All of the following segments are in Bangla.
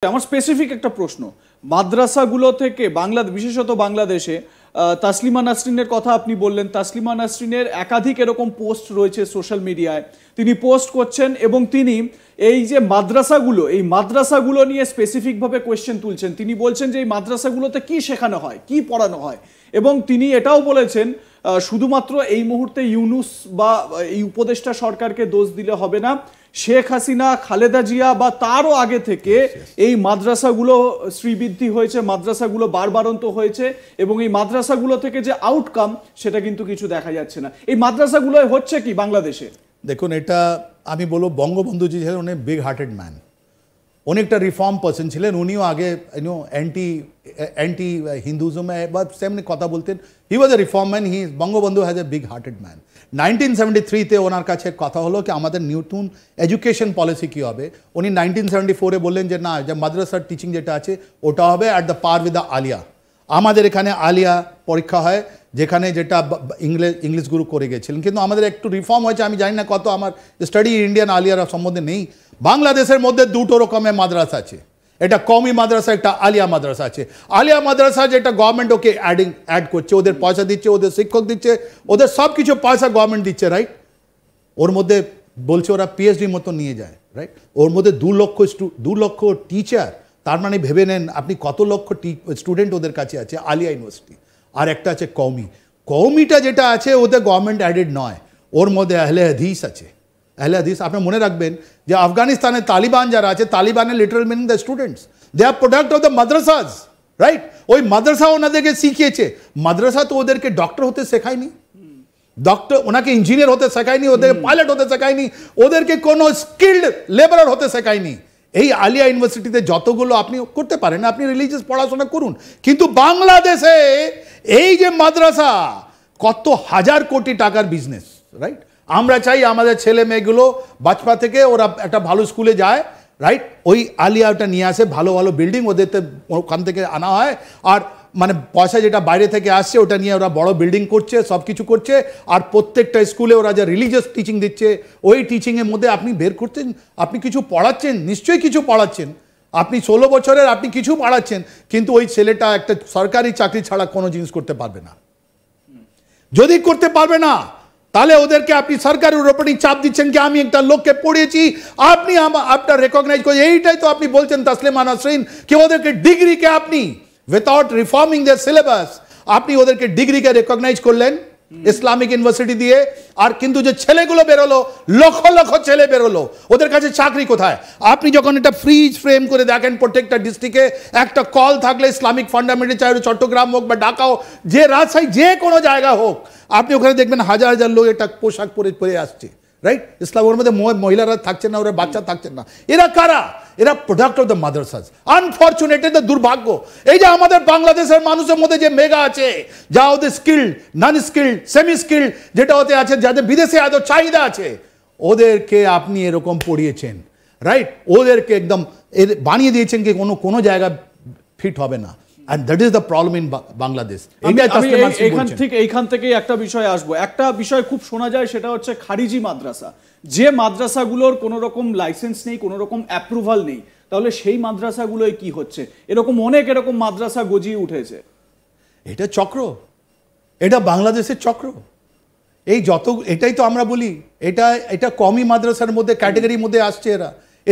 আমার স্পেসিফিক একটা প্রশ্ন, মাদ্রাসাগুলো থেকে বিশেষত বাংলাদেশে তাসলিমা নাসরিনের কথা আপনি বললেন। তাসলিমা নাসরিনের একাধিক এরকম পোস্ট রয়েছে সোশ্যাল মিডিয়ায়, তিনি পোস্ট করছেন এবং তিনি এই যে মাদ্রাসাগুলো নিয়ে স্পেসিফিকভাবে কোয়েশ্চেন তুলছেন। তিনি বলছেন যে এই মাদ্রাসাগুলোতে কি শেখানো হয়, কি পড়ানো হয়, এবং তিনি এটাও বলেছেন শুধুমাত্র এই মুহূর্তে ইউনূস বা এই উপদেষ্টা সরকারকে দোষ দিলে হবে না, শেখ হাসিনা, খালেদা জিয়া বা তারও আগে থেকে এই মাদ্রাসাগুলো শ্রীবৃদ্ধি হয়েছে, মাদ্রাসাগুলো বারবারন্ত হয়েছে, এবং এই মাদ্রাসাগুলো থেকে যে আউটকাম সেটা কিন্তু কিছু দেখা যাচ্ছে না। এই মাদ্রাসাগুলো হচ্ছে কি বাংলাদেশে? দেখুন, এটা আমি বলবো বঙ্গবন্ধুজি ছিলেন অনেক বিগ হার্টেড ম্যান, অনেকটা রিফর্ম পার্সন ছিলেন। উনিও আগে অ্যান্টি হিন্দুজমে বা সেমনি কথা বলতেন। He was a reform man. Bangabandhu has a big hearted man. 1973-তে ওনার কাছে কথা হলো কি আমাদের নতুন এডুকেশন পলিসি কী হবে। উনি 1974-এ বললেন যে না, যে মাদ্রাসার টিচিং যেটা আছে ওটা হবে at the par with the Aliah. আমাদের এখানে আলিয়া পরীক্ষা হয়, যেখানে যেটা ইংলিশ গুরু করে গেছিলেন, কিন্তু আমাদের একটু রিফর্ম হয়েছে। আমি জানি না কত, আমার স্টাডি ইন্ডিয়ান আলিয়ার সম্বন্ধে নেই। বাংলাদেশের মধ্যে দুটো রকমের মাদ্রাসা আছে, এটা কওমি মাদ্রাসা, একটা আলিয়া মাদ্রাসা আছে। আলিয়া মাদ্রাসা যেটা গভর্নমেন্ট ওকে অ্যাড করছে, ওদের পয়সা দিচ্ছে, ওদের শিক্ষক দিচ্ছে, ওদের সব কিছু পয়সা গভর্নমেন্ট দিচ্ছে, রাইট। ওর মধ্যে বলছে ওরা পিএইচডির মতো নিয়ে যায়, রাইট। ওর মধ্যে 2 লক্ষ টিচার, তার মানে ভেবে নেন আপনি কত লক্ষ স্টুডেন্ট ওদের কাছে আছে আলিয়া ইউনিভার্সিটি। আর একটা আছে কওমিটা যেটা আছে ওদের গভর্নমেন্ট অ্যাডেড নয়, ওর মধ্যে আহলে হাদিস আছে। আহলে হাদিস আপনি মনে রাখবেন যে আফগানিস্তানে তালিবান যারা আছে, তালিবানের literal meaning the students, they are product of the madrasas, right. ওই মাদ্রাসা ওনাদেরকে শিখিয়েছে। মাদ্রাসা তো ওদেরকে ডক্টর হতে শেখায়নি, ওনাকে ইঞ্জিনিয়ার হতে শেখায়নি, ওদেরকে পাইলট হতে শেখায়নি, ওদেরকে কোনো স্কিল্ড লেবারার হতে শেখায়নি। এই আলিয়া ইউনিভার্সিটিতে যতগুলো আপনি করতে পারেন, আপনি রিলিজিয়াস পড়াশোনা করুন, কিন্তু বাংলাদেশে এই যে মাদ্রাসা কত হাজার কোটি টাকার বিজনেস, রাইট। আমরা চাই আমাদের ছেলে মেয়েগুলো বাচ্চা থেকে ওরা একটা ভালো স্কুলে যায়, রাইট। ওই আলিয়াটা নিয়ে আসে, ভালো ভালো বিল্ডিং ওদের ওখান থেকে আনা হয়, আর মানে পয়সা যেটা বাইরে থেকে আসছে ওটা নিয়ে ওরা বড় বিল্ডিং করছে, সব কিছু করছে। আর প্রত্যেকটা স্কুলে ওরা যা রিলিজিয়াস টিচিং দিচ্ছে, ওই টিচিংয়ের মধ্যে আপনি বের করছেন, আপনি কিছু পড়াচ্ছেন, নিশ্চয়ই কিছু পড়াচ্ছেন। আপনি 16 বছরের আপনি কিছু পড়াচ্ছেন, কিন্তু ওই ছেলেটা একটা সরকারি চাকরি ছাড়া কোনো জিনিস করতে পারবে না। যদি করতে পারবে না, তাহলে ওদেরকে আপনি সরকারের উপরই চাপ দিচ্ছেন কি আমি একটা লোককে পড়িয়েছি, আপনি আপনার রেকগনাইজ করে। এইটাই তো আপনি বলছেন তাসলিমা নাসরিন, কি ওদেরকে ডিগ্রিকে আপনি উইথাউট রিফর্মিং দ্য সিলেবাস আপনি ওদেরকে ডিগ্রিকে রেকগনাইজ করলেন ইসলামিক ইউনিভার্সিটি দিয়ে। আর কিন্তু যে ছেলেগুলো বেরোলো, লক্ষ লক্ষ ছেলে বেরোলো, ওদের কাছে চাকরি কোথায়? আপনি যখন এটা ফ্রিজ ফ্রেম করে দেখেন, প্রত্যেকটা ডিস্ট্রিক্টে একটা কল থাকলে ইসলামিক ফান্ডামেন্টাল, চাই চট্টগ্রাম হোক বা ঢাকা হোক, যে রাজশাহী, যে কোনো জায়গা হোক, আপনি ওখানে দেখবেন হাজার হাজার লোক একটা পোশাক পরে আসছে, রাইট। ইসলামের মধ্যে মহিলারা থাকছেন না, ওরা বাচ্চা থাকছেন না। এরা কারা? এরা প্রোডাক্ট অফ দ্য মাদ্রাসাস। আনফর্চুনেট, এটা দুর্ভাগ্য। এই যে আমাদের বাংলাদেশের মানুষের মধ্যে যে মেগা আছে, যা ওদের স্কিল্ড, নন স্কিল্ড, সেমি স্কিল্ড যেটা হতে আছে, যাদের বিদেশে এত চাহিদা আছে, ওদেরকে আপনি এরকম পড়িয়েছেন, রাইট। ওদেরকে একদম বানিয়ে দিয়েছেন কি কোনো জায়গা ফিট হবে না। And that is the problem in Bangladesh. এইখান থেকে একটা বিষয় আসবো। একটা বিষয় খুব শোনা যায়, সেটা হচ্ছে খারিজি মাদ্রাসা। যে মাদ্রাসাগুলোর কোনো রকম লাইসেন্স নেই, কোনো রকম অ্যাপ্রুভাল নেই, তাহলে সেই মাদ্রাসাগুলোয় কি হচ্ছে? অনেক এরকম মাদ্রাসা গজিয়ে উঠেছে। এটা চক্র, এটা বাংলাদেশের চক্র। এটাই তো আমরা বলি, এটা কওমি মাদ্রাসার মধ্যে ক্যাটাগরির মধ্যে আসছে।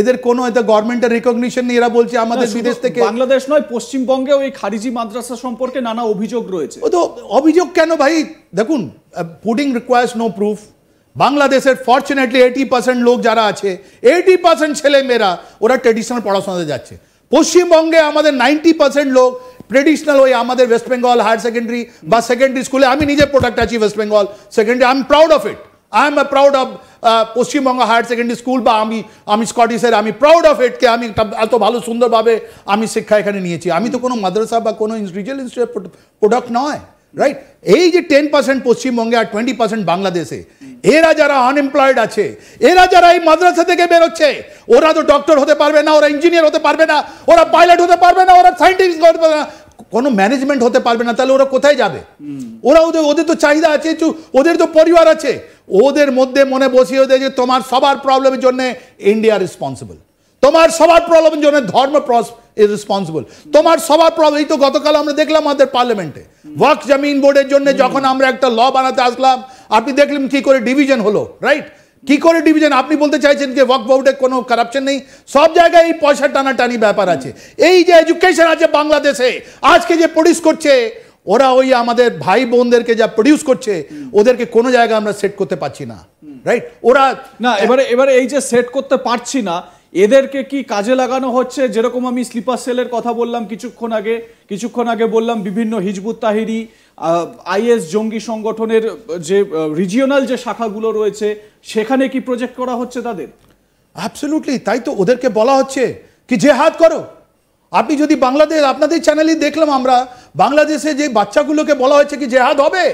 এদের কোনো গভর্নমেন্টের রিকগনিশন নেই। এরা বলছে আমাদের বিদেশ থেকে, বাংলাদেশ নয়, পশ্চিমবঙ্গেও এই খারিজি মাদ্রাসা সম্পর্কে নানা অভিযোগ রয়েছে। ও তো অভিযোগ কেন ভাই? দেখুন, পুডিং রিকোয়ার্স নো প্রুফ। বাংলাদেশের ফর্চুনেটলি 80% লোক যারা আছে, 80% ছেলে মেয়েরা ওরা ট্রেডিশনাল পড়াশোনাতে যাচ্ছে। পশ্চিমবঙ্গে আমাদের 90% লোক ট্রেডিশনাল, ওই আমাদের ওয়েস্ট বেঙ্গল হায়ার সেকেন্ডারি বা সেকেন্ডারি স্কুলে। আমি নিজে প্রোডাক্ট আছি West Bengal secondary, I am proud of it. I am proud of Paschimbanga higher secondary school, বা আমি স্কটিশের, আমি প্রাউড অফ ইট কে আমি এত ভালো সুন্দরভাবে আমি শিক্ষা এখানে নিয়েছি। আমি তো কোনো মাদ্রাসা বা কোনো রিজিয়াল ইনস্টিটিউট প্রোডাক্ট নয়, রাইট। এই যে 10% পশ্চিমবঙ্গে আর 20% বাংলাদেশে, এরা যারা আনএমপ্লয়েড আছে, এরা যারা এই মাদ্রাসা থেকে বেরোচ্ছে, ওরা তো ডক্টর হতে পারবে না, ওরা ইঞ্জিনিয়ার হতে পারবে না, ওরা পাইলট হতে পারবে না, ওরা সায়েন্টিস্ট হতে পারবে না, কোনো ম্যানেজমেন্ট হতে পারবে না। তাহলে ওরা কোথায় যাবে? ওদের তো চাহিদা আছে, ওদের তো পরিবার আছে। ওদের মধ্যে মনে বসিয়ে দেয় যে তোমার সবার প্রবলেমের জন্য ইন্ডিয়া রেসপন্সিবল। তোমার সবার প্রবলেমের জন্য ধর্ম ইজ রেসপন্সিবল। তোমার সবার প্রবলেম, এই তো গতকাল আমরা দেখলাম আমাদের পার্লামেন্টে ওয়াকফ জমিন বোর্ডের জন্য যখন আমরা একটা ল বানাতে আসলাম, আপনি দেখলেন কি করে ডিভিশন হলো, রাইট? কি করে ডিভিশন? আপনি বলতে চাইছেন যে ওয়াকফ বোর্ডে কোনো কারাপশন নেই? সব জায়গায় এই পয়সা টানাটানি ব্যাপার আছে। এই যে এডুকেশন আছে বাংলাদেশে আজকে যে প্রডিউস করছে, ওরা ওই আমাদের ভাই বোনদেরকে যা প্রডিউস করছে, ওদেরকে কোনো জায়গায় আমরা সেট করতে পারছি না, রাইট? ওরা না, এবারে এই যে সেট করতে পারছি না, এদেরকে কি কাজে লাগানো হচ্ছে? যেরকম আমি স্লিপার সেলের কথা বললাম কিছুক্ষণ আগে বললাম, বিভিন্ন হিজবুত তাহরির, আইএস জঙ্গি সংগঠনের যে রিজিওনাল যে শাখাগুলো রয়েছে, সেখানে কি প্রজেক্ট করা হচ্ছে তাদের? অ্যাবসলিউটলি তাই তো। ওদেরকে বলা হচ্ছে কি জেহাদ করো। আপনি যদি বাংলাদেশ, আপনাদের চ্যানেলই দেখলাম আমরা, বাংলাদেশে যে বাচ্চাগুলোকে বলা হয়েছে কি জেহাদ হবে,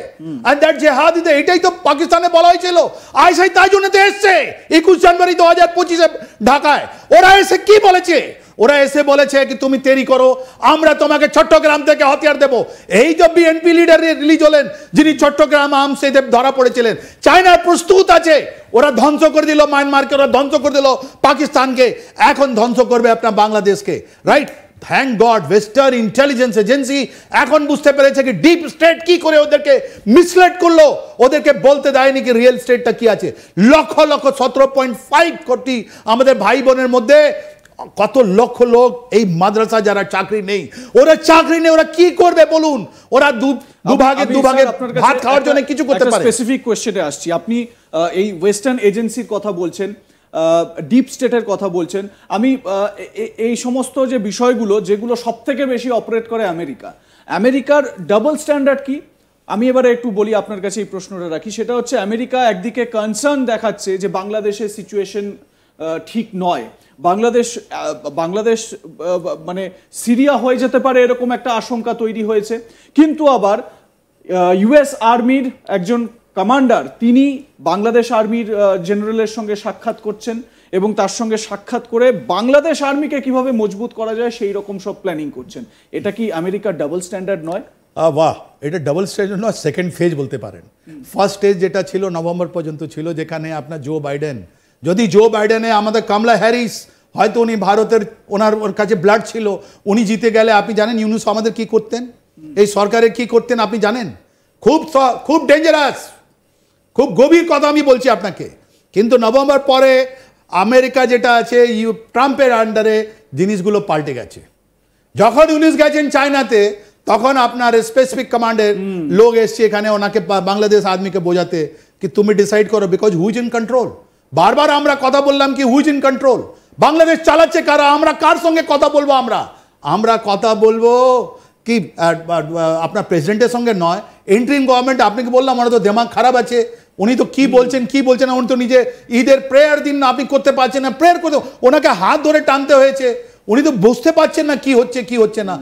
আর দ্যাট জেহাদ এটাই তো পাকিস্তানে বলা হয়েছিল। আইসাই তাই জন্য তো এসছে 21 জানুয়ারি 2025 ঢাকায়। ওরা এসে কি বলেছে? ওরা এসে বলেছে কি তুমি তৈরি করো, আমরা তোমাকে চট্টগ্রাম থেকে হাতিয়ার দেব। এই যে বিএনপি লিডার রিলিজ হলেন, যিনি চট্টগ্রাম আমসে ধরা পড়েছিলেন, চায়নার প্রস্তুত আছে। ওরা ধ্বংস করে দিল মায়ানমারকে, ওরা ধ্বংস করে দিল পাকিস্তানকে, এখন ধ্বংস করবে আপনার বাংলাদেশকে, right? Thank god western intelligence agency এখন বুঝতে পেরেছে কি ডিপ স্টেট কি করে ওদেরকে মিসলেট করলো, ওদেরকে বলতে দেয়নি কি রিয়েল স্টেটটা কি আছে। লক্ষ লক্ষ 17.5 কোটি আমাদের ভাই বোনের মধ্যে কত লক্ষ লোক এই মাদ্রাসা যারা চাকরি নেই, ওরা চাকরি নেই, ওরা কি করবে বলুন? ওরা দুভাগে ভাত খাওয়ার জন্য কিছু করতে পারে। স্পেসিফিক কোশ্চেনে আসছি। আপনি এই ওয়েস্টার্ন এজেন্সির কথা বলছেন, ডিপ স্টেটের কথা বলছেন। আমি এই সমস্ত যে বিষয়গুলো, যেগুলো সব থেকে বেশি অপারেট করে আমেরিকার ডাবল স্ট্যান্ডার্ড কি? আমি এবারে একটু বলি, আপনার কাছে এই প্রশ্নটা রাখি। সেটা হচ্ছে, আমেরিকা একদিকে কনসার্ন দেখাচ্ছে যে বাংলাদেশের সিচুয়েশন ঠিক নয়, বাংলাদেশ মানে সিরিয়া হয়ে যেতে পারে এরকম একটা আশঙ্কা তৈরি হয়েছে। কিন্তু আবার ইউএস আর্মির একজন কমান্ডার, তিনি বাংলাদেশ আর্মির জেনারেলের সঙ্গে সাক্ষাৎ করছেন এবং তার সঙ্গে সাক্ষাৎ করে বাংলাদেশ আর্মিকে কিভাবে মজবুত করা যায় সেই রকম সব প্ল্যানিং করছেন। এটা কি আমেরিকার ডাবল স্ট্যান্ডার্ড নয়? বাহ, এটা ডাবল স্ট্যান্ডার্ড নয়, সেকেন্ড ফেজ বলতে পারেন। ফার্স্ট স্টেজ যেটা ছিল নভেম্বর পর্যন্ত ছিল, যেখানে আপনার জো বাইডেন, যদি জো বাইডেনে আমাদের কামলা হ্যারিস, হয়তো উনি ভারতের, ওর কাছে ব্লাড ছিল, উনি জিতে গেলে আপনি জানেন ইউনুস আমাদের কি করতেন, এই সরকারের কি করতেন আপনি জানেন? খুব ডেঞ্জারাস, খুব গভীর কথা আমি বলছি আপনাকে। কিন্তু নভেম্বর পরে আমেরিকা যেটা আছে, ট্রাম্পের আন্ডারে জিনিসগুলো পাল্টে গেছে। যখন ইউনুস গেছেন চায়নাতে, তখন আপনার স্পেসিফিক কমান্ডের লোক এসছে এখানে ওনাকে, বাংলাদেশ আর্মিকে বোঝাতে কি তুমি ডিসাইড করো, বিকজ হুইজ ইন কন্ট্রোল। বারবার আমরা কথা বললাম কি হুইজ ইন কন্ট্রোল, বাংলাদেশ চালাচ্ছে কারা, আমরা কার সঙ্গে কথা বলবো? আমরা কথা বলবো কি আপনার প্রেসিডেন্টের সঙ্গে নয়, ইন্টারিম গভর্নমেন্ট। আপনাকে বললাম ওরা তো দিমাগ খারাপ আছে, উনি তো কি বলছেন না, উনি তো নিজে ঈদের প্রেয়ার দিন না আপনি করতে পারছেন না, প্রেয়ার করতে ওনাকে হাত ধরে টানতে হয়েছে, উনি তো বুঝতে পারছেন না কি হচ্ছে না।